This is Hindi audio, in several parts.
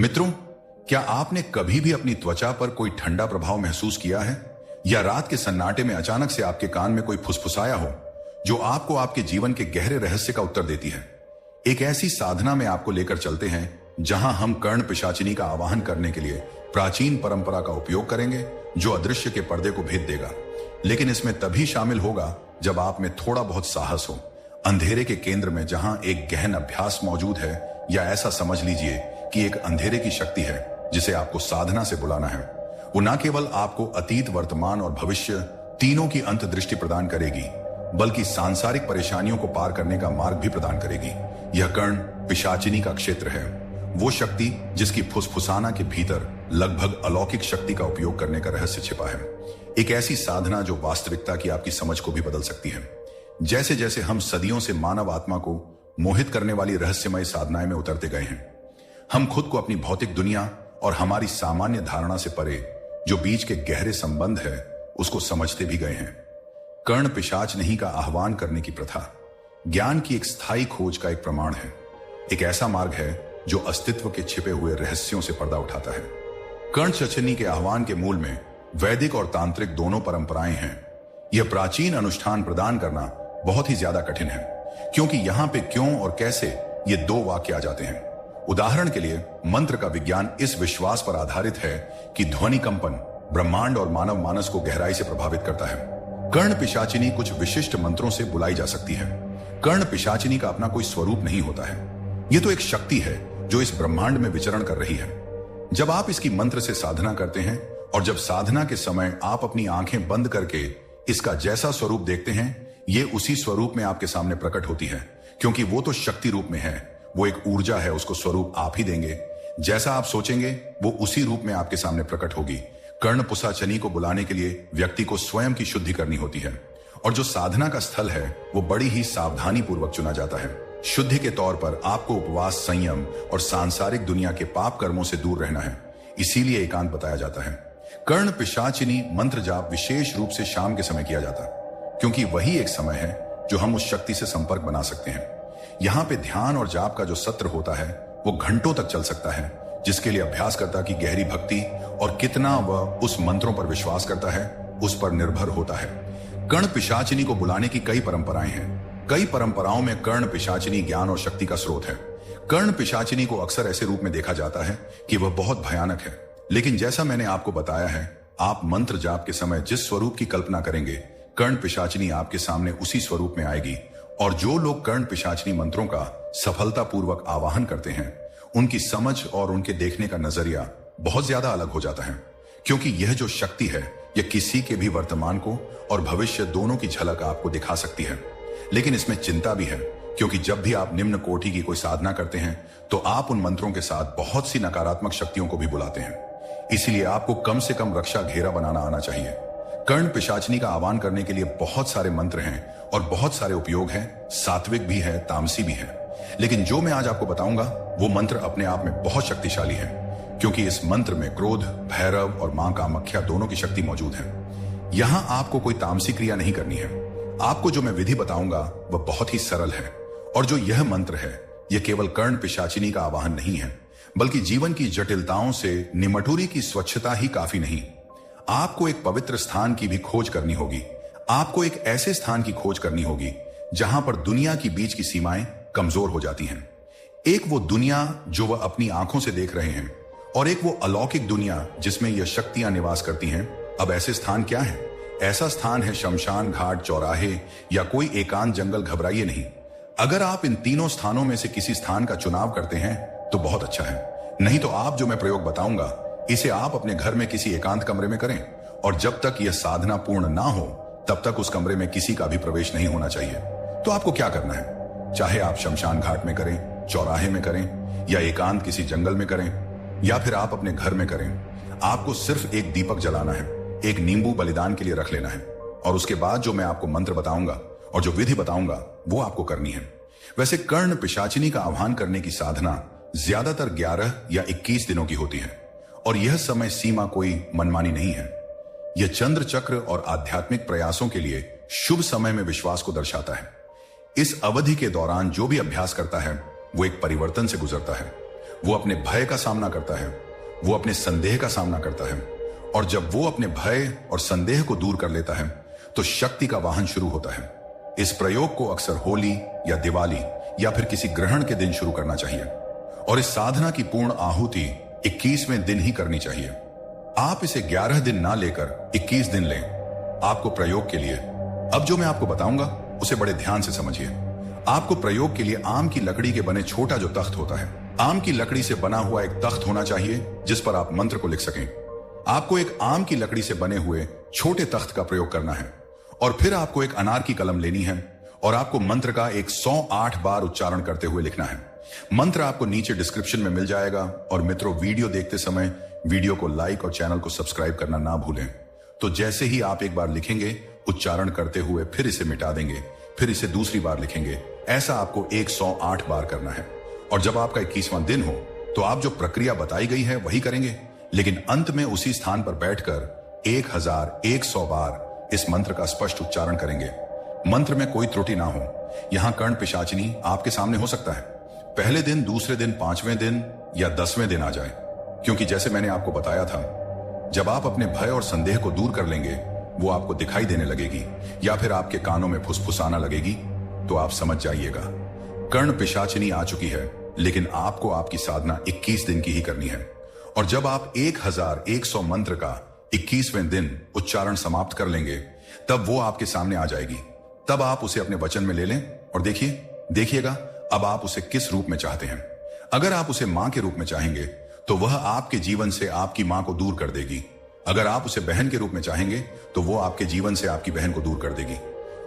मित्रों, क्या आपने कभी भी अपनी त्वचा पर कोई ठंडा प्रभाव महसूस किया है, या रात के सन्नाटे में अचानक से आपके कान में कोई फुसफुसाया हो जो आपको आपके जीवन के गहरे रहस्य का उत्तर देती है? एक ऐसी साधना में आपको लेकर चलते हैं जहां हम कर्ण पिशाचिनी का आवाहन करने के लिए प्राचीन परंपरा का उपयोग करेंगे, जो अदृश्य के पर्दे को भेद देगा। लेकिन इसमें तभी शामिल होगा जब आप में थोड़ा बहुत साहस हो। अंधेरे के केंद्र में जहां एक गहन अभ्यास मौजूद है, या ऐसा समझ लीजिए कि एक अंधेरे की शक्ति है जिसे आपको साधना से बुलाना है। वो न केवल आपको अतीत, वर्तमान और भविष्य तीनों की अंतर्दृष्टि प्रदान करेगी, बल्कि सांसारिक परेशानियों को पार करने का मार्ग भी प्रदान करेगी। यह कर्ण पिशाचिनी का क्षेत्र है, वो शक्ति जिसकी फुसफुसाना के भीतर लगभग अलौकिक शक्ति का उपयोग करने का रहस्य छिपा है। एक ऐसी साधना जो वास्तविकता की आपकी समझ को भी बदल सकती है। जैसे जैसे हम सदियों से मानव आत्मा को मोहित करने वाली रहस्यमय साधनाएं में उतरते गए हैं, हम खुद को अपनी भौतिक दुनिया और हमारी सामान्य धारणा से परे जो बीच के गहरे संबंध है, उसको समझते भी गए हैं। कर्ण पिशाच नहीं का आह्वान करने की प्रथा ज्ञान की एक स्थायी खोज का एक प्रमाण है। एक ऐसा मार्ग है जो अस्तित्व के छिपे हुए रहस्यों से पर्दा उठाता है। कर्ण पिशाचिनी के आह्वान के मूल में वैदिक और तांत्रिक दोनों परंपराएं हैं। यह प्राचीन अनुष्ठान प्रदान करना बहुत ही ज्यादा कठिन है, क्योंकि यहां पे क्यों और कैसे ये दो वाक्य आ जाते हैं। उदाहरण के लिए, मंत्र का विज्ञान इस विश्वास पर आधारित है कि ध्वनि कंपन ब्रह्मांड और मानव मानस को गहराई से प्रभावित करता है। कर्ण पिशाचिनी कुछ विशिष्ट मंत्रों से बुलाई जा सकती है। कर्ण पिशाचिनी का अपना कोई स्वरूप नहीं होता है। यह तो एक शक्ति है जो इस ब्रह्मांड में विचरण कर रही है। जब आप इसकी मंत्र से साधना करते हैं और जब साधना के समय आप अपनी आंखें बंद करके इसका जैसा स्वरूप देखते हैं, ये उसी स्वरूप में आपके सामने प्रकट होती है, क्योंकि वो तो शक्ति रूप में है। वो एक ऊर्जा है, उसको स्वरूप आप ही देंगे। जैसा आप सोचेंगे वो उसी रूप में आपके सामने प्रकट होगी। कर्ण पिशाचिनी को बुलाने के लिए व्यक्ति को स्वयं की शुद्धि करनी होती है, और जो साधना का स्थल है वो बड़ी ही सावधानी पूर्वक चुना जाता है। शुद्धि के तौर पर आपको उपवास, संयम और सांसारिक दुनिया के पाप कर्मों से दूर रहना है। इसीलिए एकांत बताया जाता है। कर्ण पिशाचिनी मंत्र जाप विशेष रूप से शाम के समय किया जाता है, क्योंकि वही एक समय है जो हम उस शक्ति से संपर्क बना सकते हैं। यहाँ पे ध्यान और जाप का जो सत्र होता है वो घंटों तक चल सकता है, जिसके लिए अभ्यासकर्ता की गहरी भक्ति और कितना वह उस मंत्रों पर विश्वास करता है उस पर निर्भर होता है। कर्ण पिशाचिनी को बुलाने की कई परंपराएं हैं। कई परंपराओं में कर्ण पिशाचिनी ज्ञान और शक्ति का स्रोत है। कर्ण पिशाचिनी को अक्सर ऐसे रूप में देखा जाता है कि वह बहुत भयानक है, लेकिन जैसा मैंने आपको बताया है, आप मंत्र जाप के समय जिस स्वरूप की कल्पना करेंगे, कर्ण पिशाचिनी आपके सामने उसी स्वरूप में आएगी। और जो लोग कर्ण पिशाचिनी मंत्रों का सफलतापूर्वक आवाहन करते हैं, उनकी समझ और उनके देखने का नजरिया बहुत ज्यादा अलग हो जाता है, क्योंकि यह जो शक्ति है यह किसी के भी वर्तमान को और भविष्य दोनों की झलक आपको दिखा सकती है। लेकिन इसमें चिंता भी है, क्योंकि जब भी आप निम्न कोटि की कोई साधना करते हैं तो आप उन मंत्रों के साथ बहुत सी नकारात्मक शक्तियों को भी बुलाते हैं। इसीलिए आपको कम से कम रक्षा घेरा बनाना आना चाहिए। कर्ण पिशाचिनी का आह्वान करने के लिए बहुत सारे मंत्र हैं और बहुत सारे उपयोग हैं। सात्विक भी है, तामसी भी है। लेकिन जो मैं आज आपको बताऊंगा वो मंत्र अपने आप में बहुत शक्तिशाली है, क्योंकि इस मंत्र में क्रोध, भैरव और मां कामाख्या दोनों की शक्ति मौजूद है। यहां आपको कोई तामसी क्रिया नहीं करनी है। आपको जो मैं विधि बताऊंगा वह बहुत ही सरल है, और जो यह मंत्र है यह केवल कर्ण पिशाचिनी का आवाहन नहीं है, बल्कि जीवन की जटिलताओं से निमटूरी की स्वच्छता ही काफी नहीं। आपको एक पवित्र स्थान की भी खोज करनी होगी। आपको एक ऐसे स्थान की खोज करनी होगी जहां पर दुनिया की बीच की सीमाएं कमजोर हो जाती हैं। एक वो दुनिया जो वह अपनी आंखों से देख रहे हैं, और एक वो अलौकिक दुनिया जिसमें यह शक्तियां निवास करती हैं। अब ऐसे स्थान क्या है? ऐसा स्थान है शमशान घाट, चौराहे या कोई एकांत जंगल। घबराइए नहीं। अगर आप इन तीनों स्थानों में से किसी स्थान का चुनाव करते हैं तो बहुत अच्छा है। नहीं तो आप जो मैं प्रयोग बताऊंगा इसे आप अपने घर में किसी एकांत कमरे में करें, और जब तक यह साधना पूर्ण ना हो तब तक उस कमरे में किसी का भी प्रवेश नहीं होना चाहिए। तो आपको क्या करना है? चाहे आप शमशान घाट में करें, चौराहे में करें, या एकांत किसी जंगल में करें, या फिर आप अपने घर में करें, आपको सिर्फ एक दीपक जलाना है, एक नींबू बलिदान के लिए रख लेना है, और उसके बाद जो मैं आपको मंत्र बताऊंगा और जो विधि बताऊंगा वो आपको करनी है। वैसे कर्ण पिशाचिनी का आह्वान करने की साधना ज्यादातर 11 या 21 दिनों की होती है, और यह समय सीमा कोई मनमानी नहीं है। यह चंद्र चक्र और आध्यात्मिक प्रयासों के लिए शुभ समय में विश्वास को दर्शाता है। इस अवधि के दौरान जो भी अभ्यास करता है वो एक परिवर्तन से गुजरता है। वो अपने भय का सामना करता है, वो अपने संदेह का सामना करता है, और जब वो अपने भय और संदेह को दूर कर लेता है तो शक्ति का वाहन शुरू होता है। इस प्रयोग को अक्सर होली या दिवाली या फिर किसी ग्रहण के दिन शुरू करना चाहिए, और इस साधना की पूर्ण आहुति 21वें दिन ही करनी चाहिए। आप इसे 11 दिन ना लेकर 21 दिन लें आपको प्रयोग के लिए। अब जो मैं आपको बताऊंगा उसे बड़े ध्यान से समझिए। आपको प्रयोग के लिए आम की लकड़ी के बने छोटा जो तख्त होता है, आम की लकड़ी से बना हुआ एक तख्त होना चाहिए जिस पर आप मंत्र को लिख सकें। आपको एक आम की लकड़ी से बने हुए छोटे तख्त का प्रयोग करना है, और फिर आपको एक अनार की कलम लेनी है और आपको मंत्र का 108 बार उच्चारण करते हुए लिखना है। मंत्र आपको नीचे डिस्क्रिप्शन में मिल जाएगा। और मित्रों, वीडियो देखते समय वीडियो को लाइक और चैनल को सब्सक्राइब करना ना भूलें। तो जैसे ही आप एक बार लिखेंगे, उच्चारण करते हुए फिर इसे मिटा देंगे, फिर इसे दूसरी बार लिखेंगे। ऐसा आपको 108 बार करना है। और जब आपका 21वां दिन हो तो आप जो प्रक्रिया बताई गई है वही करेंगे, लेकिन अंत में उसी स्थान पर बैठकर 1100 बार इस मंत्र का स्पष्ट उच्चारण करेंगे। मंत्र में कोई त्रुटि ना हो। यहां कर्ण पिशाचिनी आपके सामने हो सकता है। पहले दिन, दूसरे दिन, 5वें दिन या 10वें दिन आ जाए, क्योंकि जैसे मैंने आपको बताया था, जब आप अपने भय और संदेह को दूर कर लेंगे, वो आपको दिखाई देने लगेगी या फिर आपके कानों में फुसफुसाना लगेगी, तो आप समझ जाइएगा कर्ण पिशाचिनी आ चुकी है। लेकिन आपको आपकी साधना 21 दिन की ही करनी है। और जब आप 1100 मंत्र का 21वें दिन उच्चारण समाप्त कर लेंगे, तब वो आपके सामने आ जाएगी। तब आप उसे अपने वचन में ले लें और देखिएगा अब आप उसे किस रूप में चाहते हैं। अगर आप उसे मां के रूप में चाहेंगे तो वह आपके जीवन से आपकी मां को दूर कर देगी। अगर आप उसे बहन के रूप में चाहेंगे तो वो आपके जीवन से आपकी बहन को दूर कर देगी।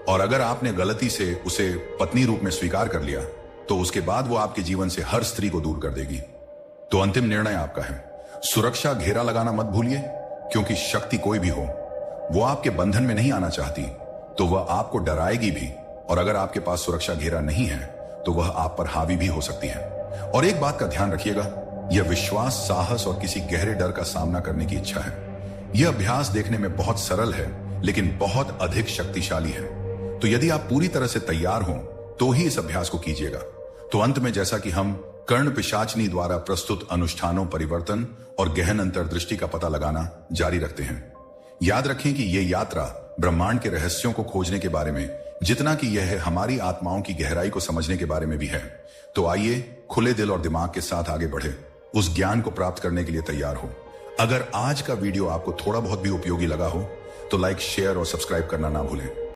और अगर आपने गलती से उसे पत्नी रूप में स्वीकार कर लिया तो उसके बाद वो आपके जीवन से हर स्त्री को दूर कर देगी। तो अंतिम निर्णय आपका है। सुरक्षा घेरा लगाना मत भूलिए, क्योंकि शक्ति कोई भी हो, वो आपके बंधन में नहीं आना चाहती, तो वह आपको डराएगी भी। और अगर आपके पास सुरक्षा घेरा नहीं है तो वह आप पर हावी भी हो सकती है। और एक बात का ध्यान रखिएगा, यह विश्वास, साहस और किसी गहरे डर का सामना करने की इच्छा है। यह अभ्यास देखने में बहुत सरल है, लेकिन बहुत अधिक शक्तिशाली है। तो यदि आप पूरी तरह से तैयार हों तो ही इस अभ्यास को कीजिएगा। तो अंत में, जैसा कि हम कर्ण पिशाचिनी द्वारा प्रस्तुत अनुष्ठानों, परिवर्तन और गहन अंतर्दृष्टि का पता लगाना जारी रखते हैं, याद रखें कि यह यात्रा ब्रह्मांड के रहस्यों को खोजने के बारे में जितना कि यह है हमारी आत्माओं की गहराई को समझने के बारे में भी है। तो आइए खुले दिल और दिमाग के साथ आगे बढ़े, उस ज्ञान को प्राप्त करने के लिए तैयार हो। अगर आज का वीडियो आपको थोड़ा बहुत भी उपयोगी लगा हो तो लाइक, शेयर और सब्सक्राइब करना ना भूलें।